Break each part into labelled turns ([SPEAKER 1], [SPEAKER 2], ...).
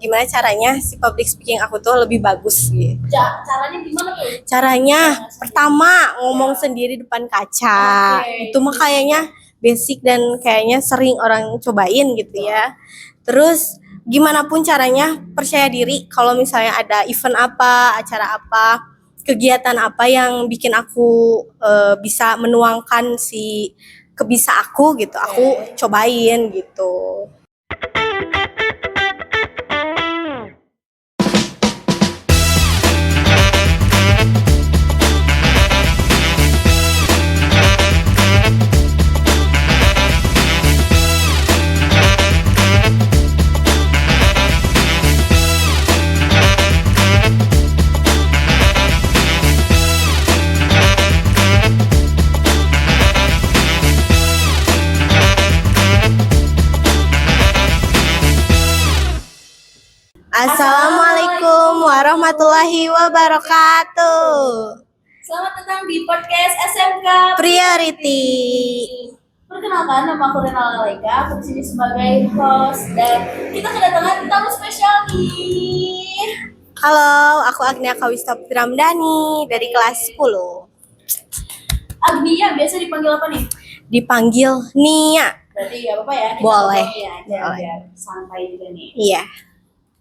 [SPEAKER 1] gimana caranya si public speaking aku tuh lebih bagus gitu.
[SPEAKER 2] Caranya gimana tuh?
[SPEAKER 1] Caranya pertama ngomong sendiri depan kaca. Itu mah kayaknya basic dan kayaknya sering orang cobain gitu ya. Terus gimana pun caranya percaya diri kalau misalnya ada event apa, acara apa, kegiatan apa yang bikin aku bisa menuangkan si kebisa aku gitu. Aku cobain gitu. Assalamualaikum warahmatullahi wabarakatuh.
[SPEAKER 2] Selamat datang di podcast SMK
[SPEAKER 1] Priority.
[SPEAKER 2] Perkenalkan, nama aku Renal Alaika. Aku di sini sebagai host dan kita kedatangan tamu spesial nih.
[SPEAKER 1] Halo, aku Agnia Kawista Putri Ramdhani dari kelas 10.
[SPEAKER 2] Agnia biasa dipanggil apa nih?
[SPEAKER 1] Dipanggil Nia.
[SPEAKER 2] Berarti gak apa-apa ya? Kita
[SPEAKER 1] Boleh.
[SPEAKER 2] ngobrol ya, biar santai juga nih.
[SPEAKER 1] Iya.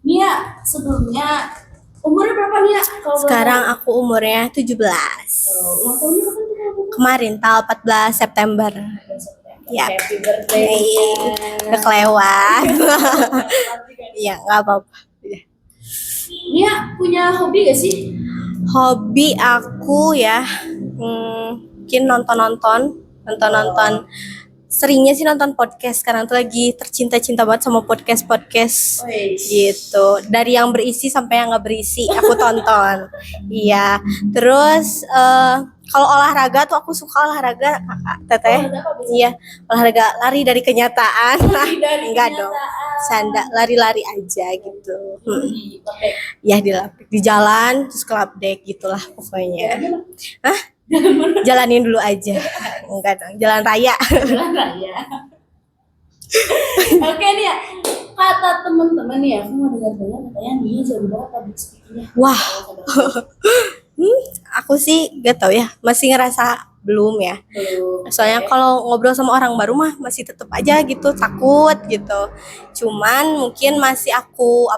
[SPEAKER 2] Nia, sebelumnya umurnya berapa Nia?
[SPEAKER 1] Sekarang aku umurnya 17.
[SPEAKER 2] Ulang tahunnya kapan tuh?
[SPEAKER 1] Kemarin tanggal 14 September. Ya.
[SPEAKER 2] Happy birthday.
[SPEAKER 1] Udah kelewat. Iya, nggak apa-apa.
[SPEAKER 2] Nia punya hobi gak sih?
[SPEAKER 1] Hobi aku ya, mungkin nonton. Seringnya sih nonton podcast. Sekarang tuh lagi tercinta-cinta banget sama podcast gitu. Dari yang berisi sampai yang nggak berisi aku tonton. Iya. Terus kalau olahraga tuh aku suka olahraga, kakak teteh. Iya, olahraga lari dari kenyataan. Enggak dong, canda, lari-lari aja gitu. Ya di jalan terus club deck gitulah pokoknya. Hah? Jalanin dulu aja. Enggak dong, jalan raya.
[SPEAKER 2] Oke nih ya, kata teman-teman nih ya, aku mau dengar katanya Nia jago banget public speaking-nya.
[SPEAKER 1] Wah. Aku sih gak tau ya, masih ngerasa belum ya. Soalnya kalau ngobrol sama orang baru mah masih tetap aja gitu takut gitu. Cuman mungkin masih aku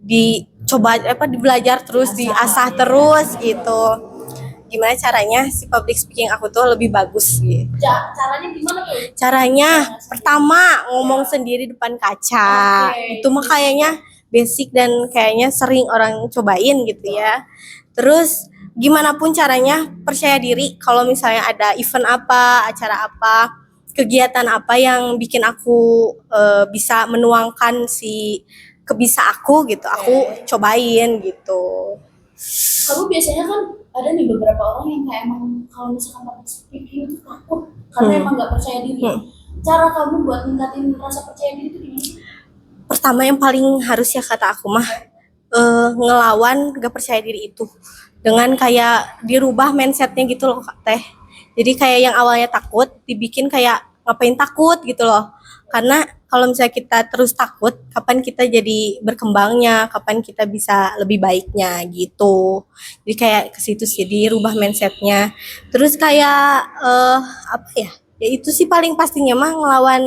[SPEAKER 1] dicoba belajar terus, diasah terus gitu. Gimana caranya si public speaking aku tuh lebih bagus gitu.
[SPEAKER 2] Caranya gimana tuh?
[SPEAKER 1] Caranya pertama ngomong sendiri depan kaca. Itu mah kayaknya basic dan kayaknya sering orang cobain gitu ya. Terus gimana pun caranya percaya diri kalau misalnya ada event apa, acara apa, kegiatan apa yang bikin aku bisa menuangkan si kebisa aku gitu. Aku cobain gitu.
[SPEAKER 2] Kamu biasanya kan ada nih beberapa orang yang kayak emang kalau misalkan public speaking itu takut karena emang nggak percaya diri. Cara kamu buat ningkatin rasa percaya diri itu gimana?
[SPEAKER 1] Pertama yang paling harus ya kata aku mah ngelawan gak percaya diri itu dengan kayak dirubah mindsetnya gitu loh teh. Jadi kayak yang awalnya takut dibikin kayak ngapain takut gitu loh. Karena kalau misalnya kita terus takut, kapan kita jadi berkembangnya, kapan kita bisa lebih baiknya gitu. Jadi kayak ke situ sih dirubah mindsetnya. Terus kayak ya itu sih paling pastinya mah ngelawan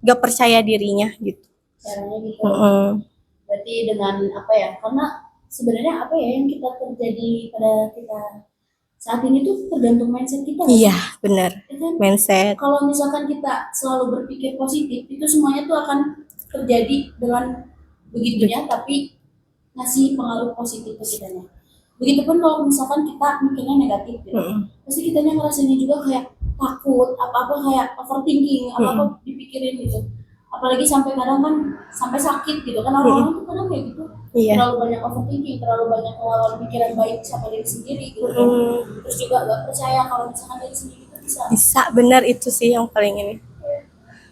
[SPEAKER 1] gak percaya dirinya gitu.
[SPEAKER 2] Caranya gitu. Berarti dengan karena sebenarnya yang kita terjadi pada kita saat ini tuh tergantung mindset kita.
[SPEAKER 1] Iya, benar.
[SPEAKER 2] Kan?
[SPEAKER 1] Mindset.
[SPEAKER 2] Kalau misalkan kita selalu berpikir positif, itu semuanya tuh akan terjadi dengan begitunya, tapi ngasih pengaruh positif ke kitanya. Begitupun kalau misalkan kita mikirnya negatif gitu. Pasti kitanya ngerasanya juga kayak takut, apa-apa kayak overthinking, apa-apa dipikirin gitu. Apalagi sampai kadang kan sampai sakit gitu kan, orang-orang tuh kadang kayak gitu.
[SPEAKER 1] Iya.
[SPEAKER 2] Terlalu banyak overthinking, terlalu banyak melawan pikiran baik sama diri sendiri gitu. Terus juga gak percaya kalau misalkan diri sendiri itu bisa,
[SPEAKER 1] benar, itu sih yang paling ini.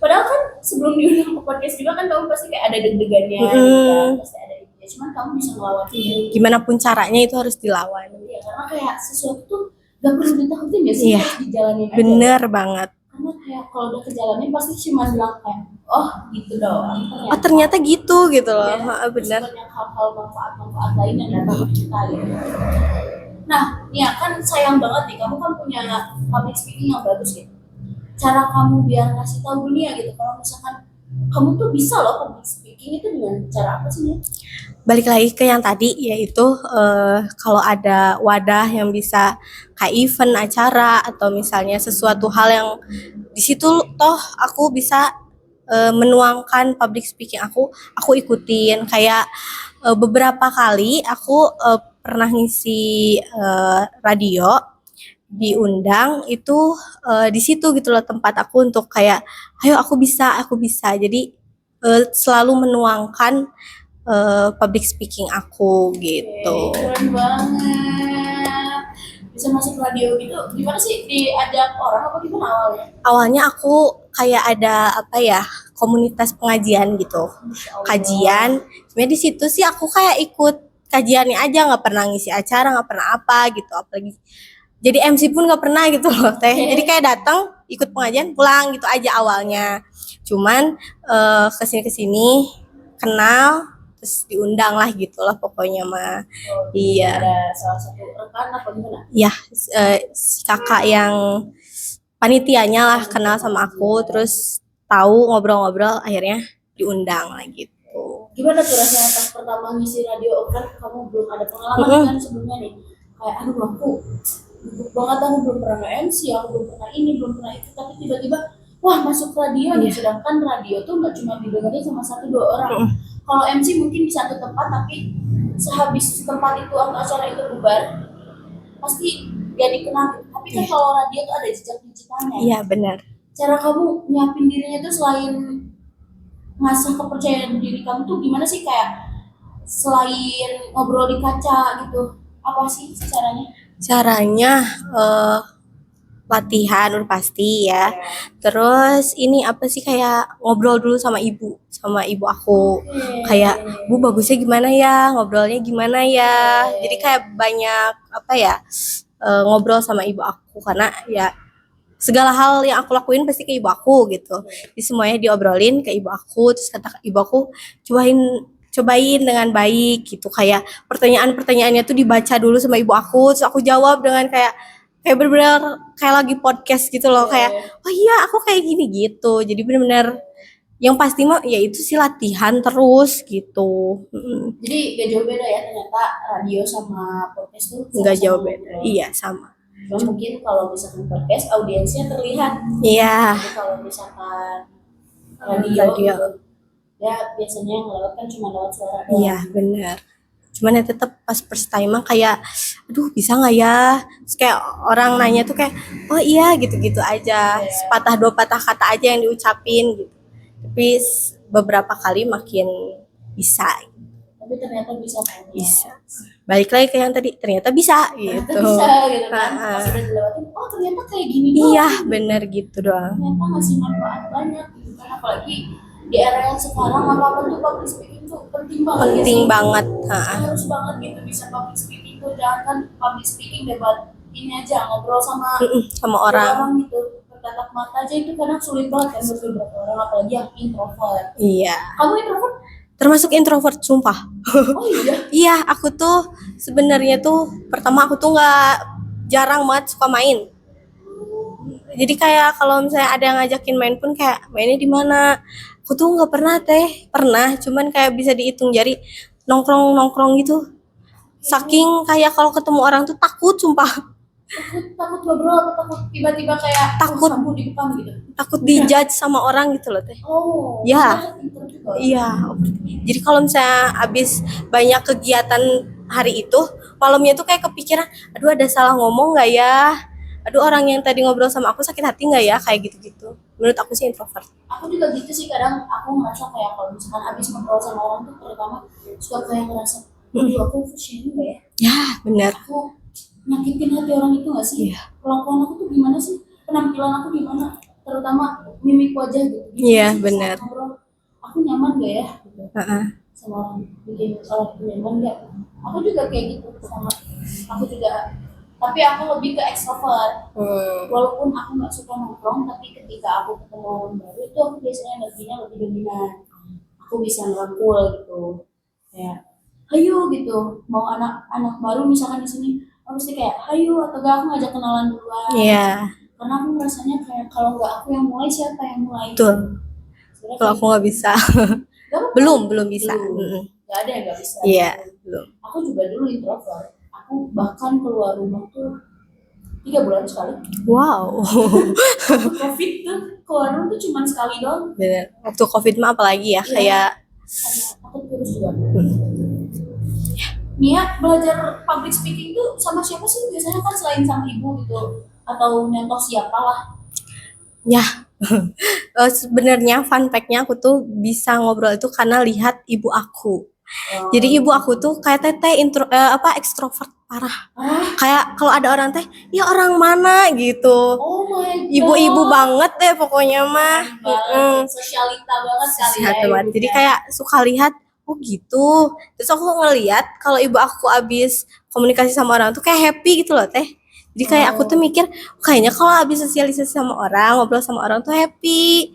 [SPEAKER 2] Padahal kan sebelum diundang ke podcast juga kan kamu pasti kayak ada deg-degannya gitu kan, pasti ada ya, cuman kamu bisa ngelawan
[SPEAKER 1] gimana pun caranya itu harus dilawan
[SPEAKER 2] ya, karena kayak sesuatu tuh gak perlu ditakutin ya sih, harus dijalanin aja.
[SPEAKER 1] Bener banget.
[SPEAKER 2] Karena kayak kalau udah kejalanin pasti cuma bilang kayak oh gitu doang
[SPEAKER 1] Oh ternyata gitu loh.
[SPEAKER 2] ya, terus
[SPEAKER 1] Bener.
[SPEAKER 2] banyak hal-hal manfaat-manfaat lain yang datang ke kita gitu. Nah, ya kan sayang banget nih, kamu kan punya public speaking yang bagus gitu. Cara kamu biar ngasih tahu dunia gitu, kalau misalkan kamu tuh bisa loh public speaking itu dengan cara apa sih nih?
[SPEAKER 1] Balik lagi ke yang tadi, yaitu kalau ada wadah yang bisa kayak event acara atau misalnya sesuatu hal yang di situ toh aku bisa menuangkan public speaking aku ikutin. Kayak beberapa kali aku pernah ngisi radio, diundang itu di situ gitu loh tempat aku untuk kayak ayo aku bisa jadi selalu menuangkan public speaking aku gitu.
[SPEAKER 2] Keren banget. Bisa masuk radio gitu. Gimana sih diajak orang apa gimana awalnya?
[SPEAKER 1] Awalnya aku kayak ada apa ya, komunitas pengajian gitu,
[SPEAKER 2] Masya Allah.
[SPEAKER 1] kajian. Sebenarnya di situ sih aku kayak ikut kajiannya aja, nggak pernah ngisi acara, nggak pernah apa gitu, apalagi jadi MC pun nggak pernah gitu loh teh. Jadi kayak datang ikut pengajian pulang gitu aja awalnya. Cuman kesini kesini kenal terus diundang lah gitu lah pokoknya mah.
[SPEAKER 2] Oh,
[SPEAKER 1] Iya.
[SPEAKER 2] ada salah satu rekan apa gimana?
[SPEAKER 1] Ya si kakak yang panitianya lah kenal sama aku, terus tahu ngobrol-ngobrol akhirnya diundang lah gitu.
[SPEAKER 2] Gimana tuh rasanya pas pertama ngisi radio kan kamu belum ada pengalaman kan sebelumnya nih? Kayak aduh aku gugup banget, aku belum pernah nge-MC, aku belum pernah ini, belum pernah itu, tapi tiba-tiba wah masuk radio nih, sedangkan radio tuh nggak cuma didengarin sama satu dua orang. Kalau MC mungkin di satu tempat, tapi sehabis tempat itu atau acara itu bubar, pasti gak dikenal. Tapi kan kalau radio tuh ada jejak digitalnya.
[SPEAKER 1] Iya benar.
[SPEAKER 2] Cara kamu nyiapin dirinya tuh selain ngasah kepercayaan diri kamu tuh gimana sih, kayak selain ngobrol di kaca gitu, apa sih caranya?
[SPEAKER 1] Caranya latihan udah pasti ya. Terus ini apa sih, kayak ngobrol dulu sama ibu aku. Kayak Bu bagusnya gimana ya, ngobrolnya gimana ya. Jadi kayak banyak apa ya, ngobrol sama ibu aku karena ya segala hal yang aku lakuin pasti ke ibu aku gitu. Jadi semuanya diobrolin ke ibu aku, terus kata ibu aku cobain dengan baik gitu, kayak pertanyaan-pertanyaannya tuh dibaca dulu sama ibu aku, terus aku jawab dengan kayak benar-benar kayak lagi podcast gitu loh, kayak oh iya aku kayak gini gitu. Jadi benar-benar yang pasti mah ya itu sih latihan terus gitu.
[SPEAKER 2] Jadi gak jauh beda ya ternyata radio sama podcast tuh
[SPEAKER 1] Nggak
[SPEAKER 2] sama-sama
[SPEAKER 1] jauh beda.
[SPEAKER 2] ngobrol.
[SPEAKER 1] Iya sama.
[SPEAKER 2] Cuma mungkin kalau misalkan podcast audiensnya terlihat.
[SPEAKER 1] Iya.
[SPEAKER 2] Jadi kalau misalkan radio,
[SPEAKER 1] Radio.
[SPEAKER 2] gitu, ya biasanya yang lewat kan cuma lewat suara doang.
[SPEAKER 1] Iya benar. Cuman ya tetap pas first time mah kayak aduh bisa nggak ya. Terus kayak orang nanya tuh kayak oh iya gitu-gitu aja. Sepatah dua patah kata aja yang diucapin gitu. Tapi beberapa kali makin bisa.
[SPEAKER 2] Tapi ternyata bisa kan?
[SPEAKER 1] Bisa. Balik lagi ke yang tadi, ternyata bisa gitu.
[SPEAKER 2] Ternyata bisa gitu kan. Pas udah dilewatin, oh ternyata kayak gini doang.
[SPEAKER 1] Iya bener gitu doang.
[SPEAKER 2] Ternyata ngasih manfaat banyak gitu kan. Apalagi di era yang sekarang apa-apa tuh public speaking tuh penting banget.
[SPEAKER 1] Penting
[SPEAKER 2] ya sih?
[SPEAKER 1] banget.
[SPEAKER 2] Harus banget gitu bisa public speaking tuh. Jangan kan public speaking debat ini aja, ngobrol sama
[SPEAKER 1] Sama orang.
[SPEAKER 2] gitu. Bertatap mata aja itu kadang sulit banget kan buat beberapa orang, apalagi yang introvert.
[SPEAKER 1] Iya.
[SPEAKER 2] Kamu introvert?
[SPEAKER 1] Termasuk introvert sumpah.
[SPEAKER 2] Oh iya.
[SPEAKER 1] Iya, aku tuh sebenarnya tuh pertama aku tuh nggak, jarang banget suka main. Jadi kayak kalau misalnya ada yang ngajakin main pun kayak mainnya di mana? Aku tuh nggak pernah pernah, cuman kayak bisa dihitung jari nongkrong gitu. Saking kayak kalau ketemu orang tuh takut sumpah.
[SPEAKER 2] Takut ngobrol atau takut tiba-tiba kayak
[SPEAKER 1] Takut.
[SPEAKER 2] kamu di depan gitu?
[SPEAKER 1] Takut dijudge sama orang gitu loh teh.
[SPEAKER 2] Oh.
[SPEAKER 1] Ya.
[SPEAKER 2] Pintar juga.
[SPEAKER 1] Iya. Jadi kalau misalnya abis banyak kegiatan hari itu, malamnya tuh kayak kepikiran, aduh ada salah ngomong nggak ya? Aduh orang yang tadi ngobrol sama aku sakit hati nggak ya? Kayak gitu-gitu. Menurut aku sih introvert.
[SPEAKER 2] Aku juga gitu sih, kadang aku ngerasa kayak kalau misalkan abis ngobrol sama orang tuh terutama suka kayak ngerasa, aduh aku sharing nggak ya?
[SPEAKER 1] Ya benar.
[SPEAKER 2] Aku nyakitin hati orang itu nggak sih?
[SPEAKER 1] Iya.
[SPEAKER 2] Kelakuan aku tuh gimana sih? Penampilan aku gimana? Terutama mimik wajah gitu.
[SPEAKER 1] Iya,
[SPEAKER 2] Gimana sih
[SPEAKER 1] benar.
[SPEAKER 2] saat ngobrol? Aku nyaman gak ya? Gitu.
[SPEAKER 1] Heeh.
[SPEAKER 2] Sama orang, bikin orang itu nyaman gak? Aku juga kayak gitu sama. Aku juga Tapi aku lebih ke extrovert. Walaupun aku nggak suka nongkrong, tapi ketika aku ketemu orang baru itu aku biasanya energinya lebih dominan. Aku bisa ngerangkul gitu, kayak hayu gitu. Mau anak-anak baru misalkan di sini, aku pasti kayak hayu atau gak aku ngajak kenalan duluan.
[SPEAKER 1] Iya,
[SPEAKER 2] Karena aku merasanya kayak kalau nggak aku yang mulai siapa yang mulai?
[SPEAKER 1] betul.
[SPEAKER 2] Sebenarnya
[SPEAKER 1] Kalau
[SPEAKER 2] kayak
[SPEAKER 1] aku nggak bisa,
[SPEAKER 2] gak apa-apa.
[SPEAKER 1] belum bisa.
[SPEAKER 2] Belum. Gak ada yang nggak bisa.
[SPEAKER 1] Iya, belum.
[SPEAKER 2] Aku juga dulu introvert. Aku bahkan keluar rumah tuh 3 bulan sekali.
[SPEAKER 1] Wow,
[SPEAKER 2] Waktu COVID tuh keluar rumah tuh cuma sekali doang.
[SPEAKER 1] bener. Waktu COVID mah apalagi ya,
[SPEAKER 2] Iya.
[SPEAKER 1] kayak
[SPEAKER 2] Karena aku terus juga. Nia belajar public speaking tuh sama siapa sih? Biasanya kan selain sama ibu gitu, atau nyontoh siapa lah.
[SPEAKER 1] ya. Sebenarnya fun fact-nya aku tuh bisa ngobrol itu karena lihat ibu aku. Jadi ibu aku tuh kayak teteh ekstrovert parah. Kayak kalau ada orang teh, ya orang mana gitu.
[SPEAKER 2] Oh my god.
[SPEAKER 1] Ibu-ibu banget deh pokoknya mah.
[SPEAKER 2] Banget, sosialita banget kali ya.
[SPEAKER 1] Sehat banget. Jadi
[SPEAKER 2] ibunya.
[SPEAKER 1] kayak suka lihat, oh gitu. Terus aku ngeliat kalau ibu aku abis komunikasi sama orang tuh kayak happy gitu loh teh. Jadi kayak aku tuh mikir, kayaknya kalau abis sosialisasi sama orang, ngobrol sama orang tuh happy.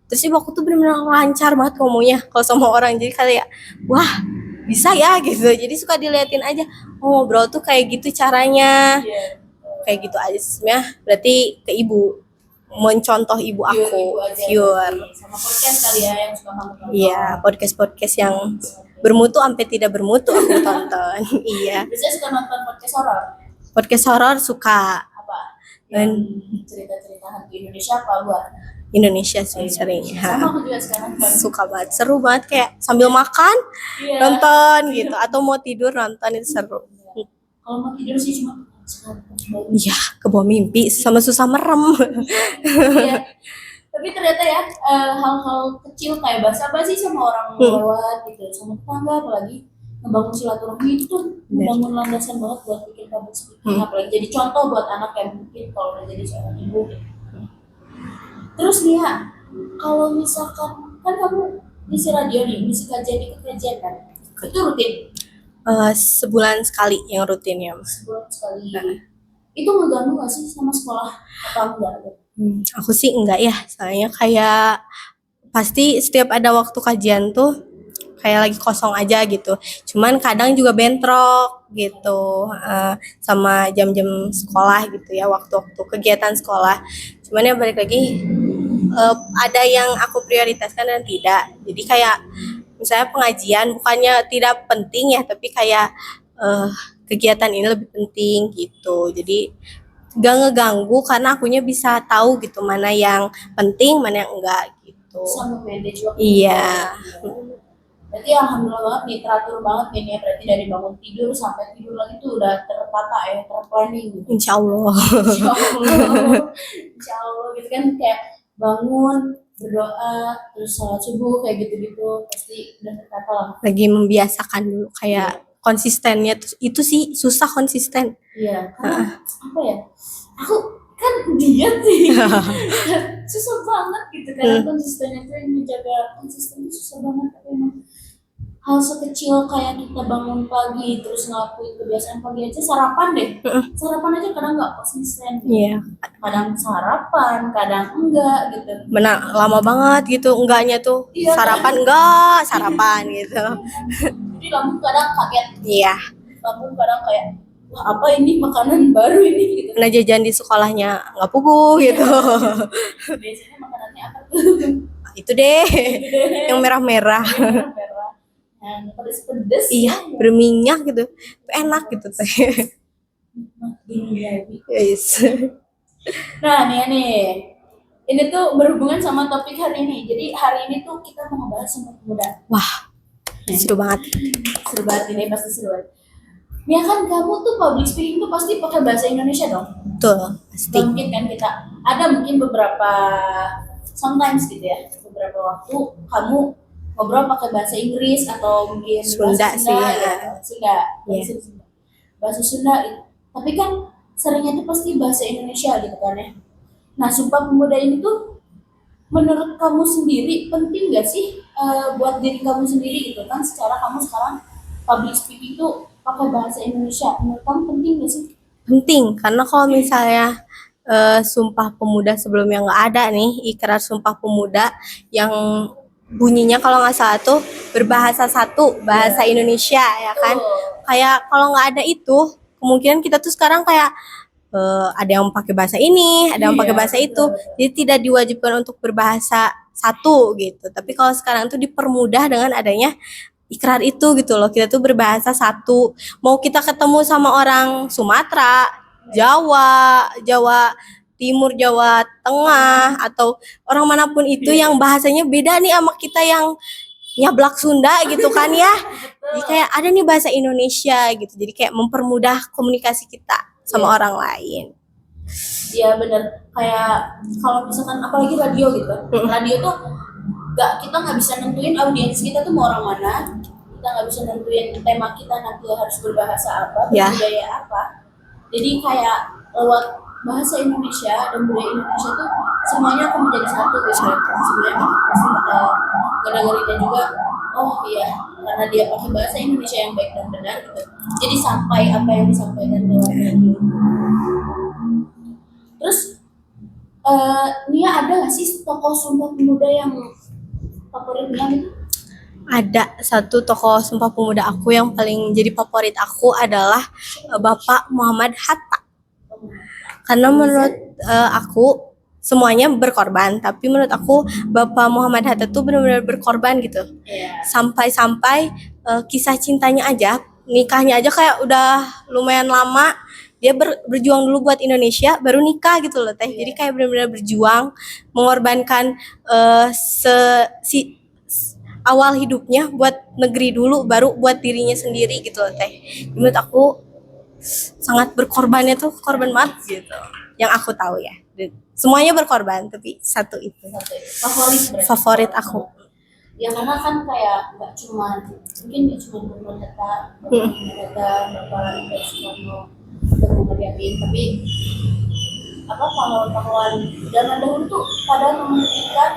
[SPEAKER 1] Terus ibu aku tuh bener-bener lancar banget ngomongnya kalau sama orang. Jadi kayak, wah bisa ya gitu. Jadi suka diliatin aja, oh ngobrol tuh kayak gitu caranya.
[SPEAKER 2] Iya.
[SPEAKER 1] Kayak gitu aja sebenarnya. Berarti ke ibu, mencontoh ibu aku,
[SPEAKER 2] Ibu aja.
[SPEAKER 1] viewer.
[SPEAKER 2] Sama podcast kali ya yang suka kamu tonton.
[SPEAKER 1] Iya, podcast-podcast yang bermutu sampai tidak bermutu aku tonton. Iya.
[SPEAKER 2] Biasanya suka nonton podcast horor.
[SPEAKER 1] Podcast horor suka.
[SPEAKER 2] Apa?
[SPEAKER 1] Dan
[SPEAKER 2] Yang cerita-cerita hantu Indonesia apa luar?
[SPEAKER 1] Indonesia sih sering.
[SPEAKER 2] Sama aku juga sekarang kan.
[SPEAKER 1] Suka banget, seru banget kayak sambil makan
[SPEAKER 2] Iya.
[SPEAKER 1] nonton gitu atau mau tidur nonton itu seru.
[SPEAKER 2] Kalau mau tidur sih cuma
[SPEAKER 1] Iya, ke bawah mimpi sama susah merem.
[SPEAKER 2] Iya. Tapi ternyata ya hal-hal kecil kayak basa-basi sama orang lewat gitu, sama tetangga apalagi ngebangun silaturahmi itu tuh membangun landasan banget buat bikin public speaking, apalagi jadi contoh buat anak yang mungkin kalau udah jadi seorang ibu. Terus nih ya, kalau misalkan kan kamu ngisi radio nih, ngisi kajian ikut kajian kan, itu rutin
[SPEAKER 1] Sebulan sekali yang rutinnya.
[SPEAKER 2] sebulan sekali. Itu ngeganggu gak sih sama sekolah apa enggak?
[SPEAKER 1] Aku sih enggak ya, soalnya kayak pasti setiap ada waktu kajian tuh kayak lagi kosong aja gitu. Cuman kadang juga bentrok gitu sama jam-jam sekolah gitu ya, waktu-waktu kegiatan sekolah. Cuman ya balik lagi ada yang aku prioritaskan dan tidak. Jadi kayak misalnya pengajian bukannya tidak penting ya, tapi kayak kegiatan ini lebih penting gitu. Jadi gak ngeganggu karena akunya bisa tahu gitu mana yang penting, mana yang enggak gitu.
[SPEAKER 2] Sama manage waktu.
[SPEAKER 1] Iya.
[SPEAKER 2] Berarti alhamdulillah banget nih, teratur banget nih ya, berarti dari bangun tidur sampai tidur lagi tuh udah tertata ya, terplanning gitu.
[SPEAKER 1] Insya Allah.
[SPEAKER 2] Insya Allah. Insya Allah gitu kan, kayak bangun, berdoa, terus sholat subuh kayak gitu-gitu, pasti udah tertata lah.
[SPEAKER 1] Lagi membiasakan dulu kayak konsistennya tuh, itu sih susah konsisten.
[SPEAKER 2] Iya, karena apa ya, aku kan diet nih, susah banget gitu karena konsistennya tuh yang menjaga konsisten itu susah banget. Tapi emang hal sekecil kayak kita bangun pagi terus ngelakuin kebiasaan pagi aja, sarapan deh, sarapan aja kadang nggak konsisten,
[SPEAKER 1] Iya.
[SPEAKER 2] kadang sarapan, kadang enggak gitu.
[SPEAKER 1] Benar, lama banget gitu enggaknya tuh.
[SPEAKER 2] Iya,
[SPEAKER 1] Sarapan enggak, sarapan gitu.
[SPEAKER 2] Jadi lambung kadang kaget,
[SPEAKER 1] Iya.
[SPEAKER 2] lambung kadang kayak wah apa ini makanan baru ini gitu.
[SPEAKER 1] Karena jajan di sekolahnya nggak pugu gitu.
[SPEAKER 2] Biasanya makanannya apa tuh?
[SPEAKER 1] Itu deh, yang merah-merah.
[SPEAKER 2] Merah, yang pedes-pedes.
[SPEAKER 1] Iya, berminyak gitu. Enak gitu teh. Yes.
[SPEAKER 2] Nah nih, ini tuh berhubungan sama topik hari ini. Jadi hari ini tuh kita mau ngebahas sama pemuda.
[SPEAKER 1] Wah, seru banget.
[SPEAKER 2] Seru banget ini, pasti seru banget. Ya kan kamu tuh public speaking tuh pasti pakai bahasa Indonesia dong.
[SPEAKER 1] Betul, pasti.
[SPEAKER 2] Gak mungkin kan kita ada mungkin beberapa sometimes gitu ya, beberapa waktu kamu ngobrol pakai bahasa Inggris atau mungkin
[SPEAKER 1] Sunda
[SPEAKER 2] bahasa
[SPEAKER 1] sih,
[SPEAKER 2] Sunda,
[SPEAKER 1] ya.
[SPEAKER 2] Sunda,
[SPEAKER 1] Iya.
[SPEAKER 2] bahasa Sunda. Tapi kan seringnya tuh pasti bahasa Indonesia gitu kan ya. Nah, Sumpah Pemuda ini tuh menurut kamu sendiri penting gak sih buat diri kamu sendiri gitu kan? Secara kamu sekarang public speaking tuh pakai bahasa Indonesia, menurut kamu penting gak sih?
[SPEAKER 1] penting karena kalau misalnya Sumpah Pemuda sebelumnya nggak ada nih, ikrar Sumpah Pemuda yang bunyinya kalau nggak salah tuh berbahasa satu, bahasa Indonesia ya kan. Kayak kalau nggak ada itu, kemungkinan kita tuh sekarang kayak ada yang pakai bahasa ini, ada yang pakai bahasa itu, jadi tidak diwajibkan untuk berbahasa satu gitu. Tapi kalau sekarang tuh dipermudah dengan adanya ikrar itu gitu loh, kita tuh berbahasa satu. Mau kita ketemu sama orang Sumatera, Jawa, Jawa Timur, Jawa Tengah, atau orang manapun itu yang bahasanya beda nih sama kita yang nyablak Sunda gitu kan ya. Jadi kayak ada nih bahasa Indonesia gitu. Jadi kayak mempermudah komunikasi kita sama orang lain.
[SPEAKER 2] Iya bener, kayak kalau misalkan apalagi radio gitu, radio tuh kita nggak bisa nentuin audiens kita tuh mau orang mana, kita nggak bisa nentuin tema kita nanti harus berbahasa apa, budaya apa. Jadi kayak lewat bahasa Indonesia dan budaya Indonesia tuh semuanya akan menjadi satu gitu. Sebenarnya pasti bakal ngedengerinnya juga, oh iya karena dia pakai bahasa Indonesia yang baik dan benar gitu. Jadi sampai apa yang disampaikan lewat radio. Terus Nia ada nggak sih tokoh Sumpah Pemuda yang favorit Nia gitu?
[SPEAKER 1] Ada satu tokoh Sumpah Pemuda aku yang paling jadi favorit aku adalah Bapak Muhammad Hatta. Karena menurut aku semuanya berkorban, tapi menurut aku Bapak Muhammad Hatta tuh benar-benar berkorban gitu. Sampai-sampai kisah cintanya aja, nikahnya aja kayak udah lumayan lama. Dia berjuang dulu buat Indonesia, baru nikah gitu loh teh. Jadi kayak benar-benar berjuang, mengorbankan awal hidupnya buat negeri dulu, baru buat dirinya sendiri gitu loh teh. Menurut aku sangat berkorbannya tuh korban banget gitu. Yang aku tahu ya. Semuanya berkorban, tapi satu itu. Favorit aku.
[SPEAKER 2] Ya karena kan kayak nggak cuma mungkin dia cuma berkata Bapak Soekarno tapi apa pahlawan-pahlawan zaman dahulu tuh pada memimpikan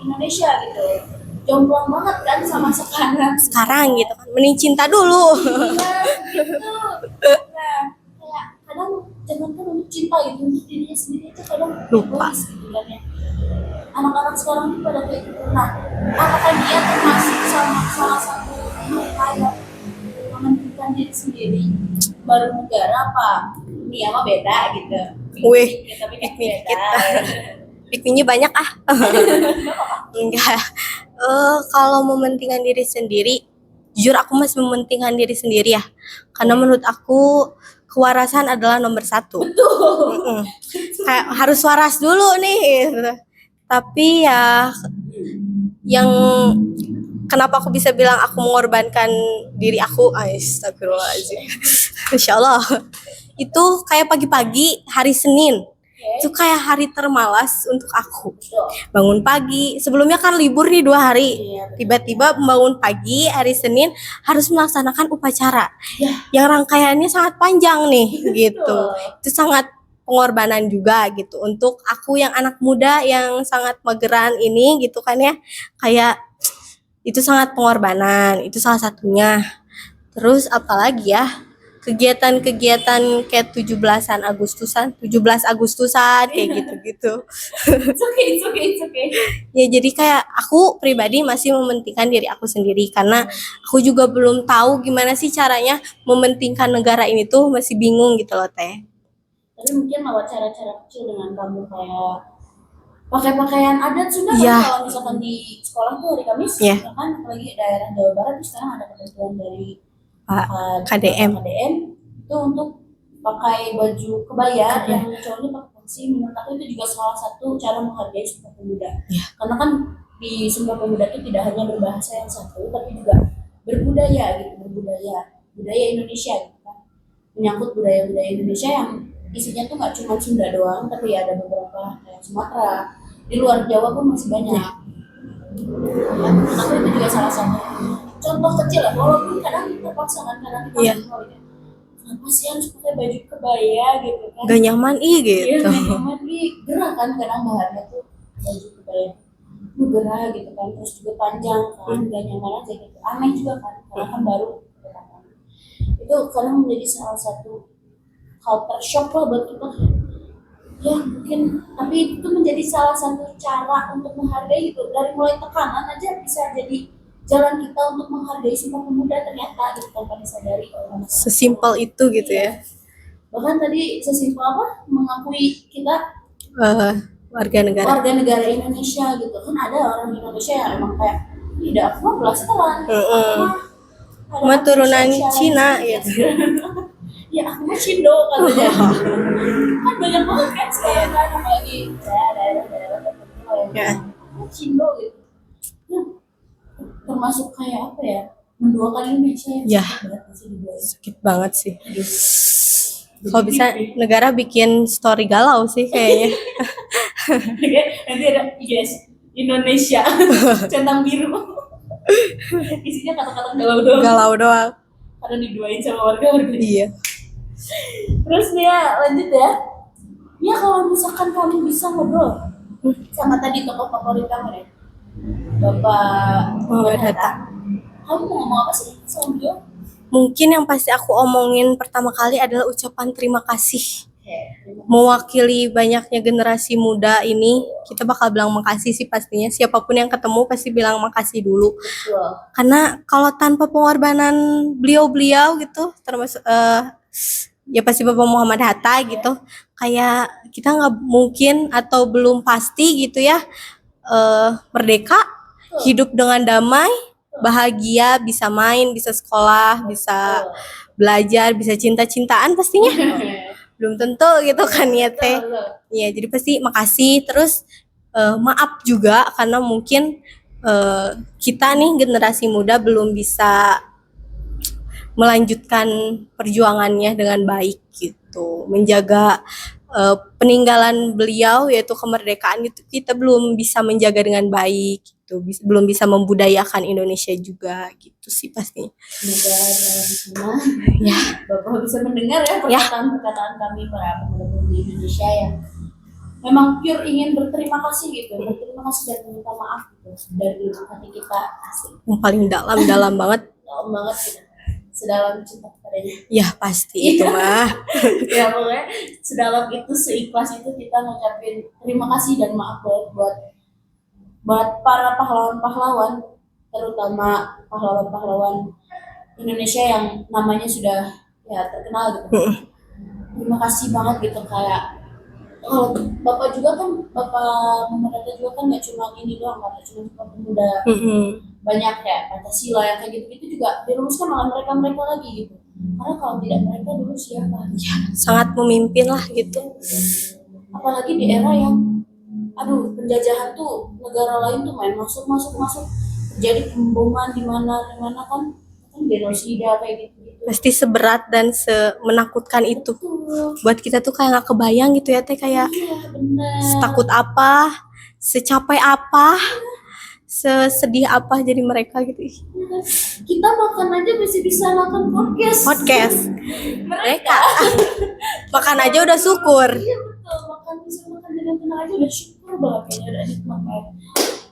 [SPEAKER 2] Indonesia gitu. Jomplang banget kan sama sekarang
[SPEAKER 1] gitu kan, mending cinta dulu.
[SPEAKER 2] Iya gitu. Nah kayak kadang jangan kan untuk cinta gitu, untuk dirinya sendiri itu kadang
[SPEAKER 1] lupa
[SPEAKER 2] gitu kan ya. Anak-anak sekarang tuh pada kayak gitu. Nah apakah dia termasuk sama salah satu kayak mementingkan diri sendiri baru negara apa ini mah beda gitu.
[SPEAKER 1] Wih,
[SPEAKER 2] tapi beda.
[SPEAKER 1] Pikirnya banyak enggak. Kalau mementingkan diri sendiri, jujur aku masih mementingkan diri sendiri ya. Karena menurut aku kewarasan adalah nomor satu. Kayak harus waras dulu nih. Tapi ya yang kenapa aku bisa bilang aku mengorbankan diri aku, astagfirullahaladzim. Insya Allah. Itu kayak pagi-pagi hari Senin. Itu kayak hari termalas untuk aku. Bangun pagi, sebelumnya kan libur nih 2 hari. Tiba-tiba bangun pagi hari Senin harus melaksanakan upacara. Yang rangkaiannya sangat panjang nih gitu. Itu sangat pengorbanan juga gitu untuk aku yang anak muda yang sangat mageran ini gitu kan ya. Kayak itu sangat pengorbanan, itu salah satunya. Terus apalagi ya? Kegiatan-kegiatan kayak 17 Agustusan kayak gitu-gitu.
[SPEAKER 2] It's okay.
[SPEAKER 1] Ya jadi kayak aku pribadi masih mementingkan diri aku sendiri karena aku juga belum tahu gimana sih caranya mementingkan negara ini tuh, masih bingung gitu loh teh.
[SPEAKER 2] Tapi mungkin lewat cara-cara kecil dengan kamu kayak pakai pakaian adat Sunda kan kalau misalkan di sekolah tuh hari Kamis ya kan, apalagi daerah Jawa Barat sekarang ada ketentuan dari KDM itu untuk pakai baju kebaya yang cowoknya pakai peci. Menurut aku itu juga salah satu cara menghargai Sumpah Pemuda. Karena kan di Sumpah Pemuda itu tidak hanya berbahasa yang satu, tapi juga berbudaya gitu, budaya Indonesia gitu kan. Menyangkut budaya-budaya Indonesia yang isinya tuh nggak cuma Sunda doang, tapi ada beberapa kayak Sumatera, di luar Jawa pun masih banyak. Menurut aku itu juga salah satu contoh kecil ya, walaupun kadang terpaksa kan, kadang kita kenapa sih harus pakai baju kebaya gitu kan,
[SPEAKER 1] gak nyaman gitu.
[SPEAKER 2] Gak nyaman gerah kan, kadang bahannya tuh baju kebaya gerah gitu kan, terus juga panjang kan, gak nyaman aja gitu, aneh juga kan karena kan baru itu kadang menjadi salah satu culture shock lah buat kita. Ya mungkin, tapi itu menjadi salah satu cara untuk menghargai gitu. Dari mulai tekanan aja bisa jadi jalan kita untuk menghargai Sumpah Pemuda ternyata gitu tanpa disadari oleh anak-anak.
[SPEAKER 1] Sesimpel itu gitu ya.
[SPEAKER 2] Bahkan tadi sesimpel apa? Mengakui kita
[SPEAKER 1] Warga negara.
[SPEAKER 2] warga negara Indonesia gitu. Kan ada orang Indonesia yang emang kayak tidak aku mah blasteran. Aku
[SPEAKER 1] Mah turunan
[SPEAKER 2] Indonesia.
[SPEAKER 1] Cina gitu.
[SPEAKER 2] Ya aku mah Cindo katanya. Kan banyak banget kan sekarang kan apalagi daerah-daerah tertentu yang
[SPEAKER 1] Ya.
[SPEAKER 2] Cindo gitu. Nah, termasuk kayak apa ya? Menduakan Indonesia yang
[SPEAKER 1] Ya.
[SPEAKER 2] sakit banget sih diduain.
[SPEAKER 1] Sakit banget sih. Kalau bisa negara bikin story galau sih kayaknya.
[SPEAKER 2] Nanti ada IGS Indonesia centang biru. Isinya kata-kata galau doang.
[SPEAKER 1] Galau doang.
[SPEAKER 2] Karena diduain sama warga-warga.
[SPEAKER 1] Iya.
[SPEAKER 2] Terus nih ya, lanjut ya. Ya kalau misalkan kamu bisa ngobrol sama tadi tokoh favorit kamu ya, Bapak
[SPEAKER 1] Muhammad Hatta.
[SPEAKER 2] Kamu mau ngomong apa sih sama dia?
[SPEAKER 1] Mungkin yang pasti aku omongin pertama kali adalah ucapan terima kasih.
[SPEAKER 2] Terima
[SPEAKER 1] Mewakili banyaknya generasi muda ini, kita bakal bilang makasih sih pastinya. Siapapun yang ketemu pasti bilang makasih dulu.
[SPEAKER 2] kasih.
[SPEAKER 1] Karena kalau tanpa pengorbanan beliau-beliau gitu, termasuk ya pasti Bapak Muhammad Hatta gitu, kayak kita nggak mungkin atau belum pasti gitu ya merdeka, hidup dengan damai, bahagia, bisa main, bisa sekolah, bisa belajar, bisa cinta-cintaan pastinya. Belum tentu gitu kan ya teh. Iya, jadi pasti makasih. Terus maaf juga karena mungkin kita nih generasi muda belum bisa melanjutkan perjuangannya dengan baik gitu, menjaga peninggalan beliau yaitu kemerdekaan itu kita belum bisa menjaga dengan baik gitu, belum bisa membudayakan Indonesia juga gitu sih pastinya.
[SPEAKER 2] Semoga dalam sana
[SPEAKER 1] Ya,
[SPEAKER 2] Bapak bisa mendengar ya perkataan-perkataan kami para pemuda-pemudi Indonesia yang memang pure ingin berterima kasih gitu, berterima kasih dan meminta maaf gitu dari hati kita asik.
[SPEAKER 1] yang paling dalam banget.
[SPEAKER 2] Dalam banget gitu. Sedalam cinta kepadanya.
[SPEAKER 1] Ya pasti itu mah.
[SPEAKER 2] Ya pokoknya sedalam itu, seikhlas itu kita ngucapin terima kasih dan maaf buat para pahlawan-pahlawan, terutama pahlawan-pahlawan Indonesia yang namanya sudah ya terkenal gitu. Terima kasih banget gitu, kayak kalau Bapak juga kan, Bapak Muhammad Hatta juga kan nggak cuma ini doang, nggak cuma Sumpah Pemuda, banyak ya Pancasila yang kayak gitu-gitu juga dirumuskan oleh mereka lagi gitu. Karena kalau tidak mereka dulu siapa?
[SPEAKER 1] Sangat memimpin lah gitu.
[SPEAKER 2] Apalagi di era yang aduh penjajahan tuh, negara lain tuh main masuk terjadi pemboman di mana kan genosida kayak gitu.
[SPEAKER 1] Pasti seberat dan menakutkan itu.
[SPEAKER 2] Betul.
[SPEAKER 1] Buat kita tuh kayak nggak kebayang gitu ya teh, kayak
[SPEAKER 2] Iya benar.
[SPEAKER 1] setakut apa, secapek apa, sesedih apa jadi mereka gitu.
[SPEAKER 2] Kita makan aja masih bisa makan podcast.
[SPEAKER 1] Mereka makan aja udah syukur.
[SPEAKER 2] Iya betul, bisa makan dengan tenang aja udah syukur banget, kayaknya udah nikmat banget.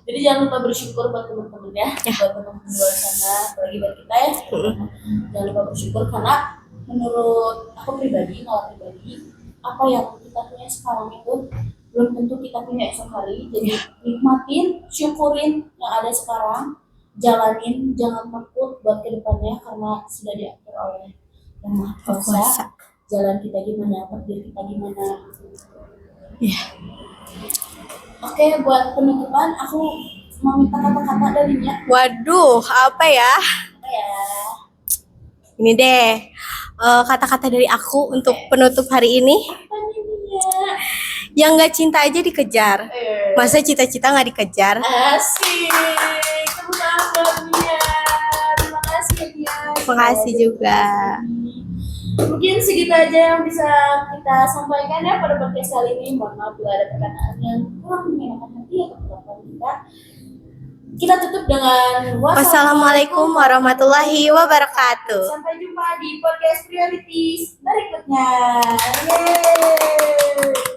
[SPEAKER 2] Jadi jangan lupa bersyukur buat teman-teman ya, buat teman-teman di luar sana, apalagi buat kita ya. Jangan lupa bersyukur karena menurut aku pribadi, apa yang kita punya sekarang itu belum tentu kita punya esok hari. Jadi nikmatin, syukurin yang ada sekarang, jalanin, jangan takut buat kedepannya karena sudah diatur oleh Yang Maha Kuasa. Jalan kita gimana, takdir kita gimana.
[SPEAKER 1] Iya.
[SPEAKER 2] Oke, buat penutupan aku mau minta kata-kata darinya.
[SPEAKER 1] Waduh, apa ya?
[SPEAKER 2] Apa ya?
[SPEAKER 1] Ini deh kata-kata dari aku untuk penutup hari ini.
[SPEAKER 2] Apa nih Nia?
[SPEAKER 1] Yang nggak cinta aja dikejar. Masa cita-cita nggak dikejar?
[SPEAKER 2] Asik. Tepuk tangan buat Nia. Terima kasih ya Nia.
[SPEAKER 1] Terima kasih juga.
[SPEAKER 2] Mungkin segitu aja yang bisa kita sampaikan ya pada podcast kali ini. Mohon maaf bila ada perkataan yang kurang menyenangkan hati atau perlakuan kita. Kita tutup dengan
[SPEAKER 1] Wassalamualaikum warahmatullahi wabarakatuh.
[SPEAKER 2] Sampai jumpa di podcast priorities berikutnya. Yeay.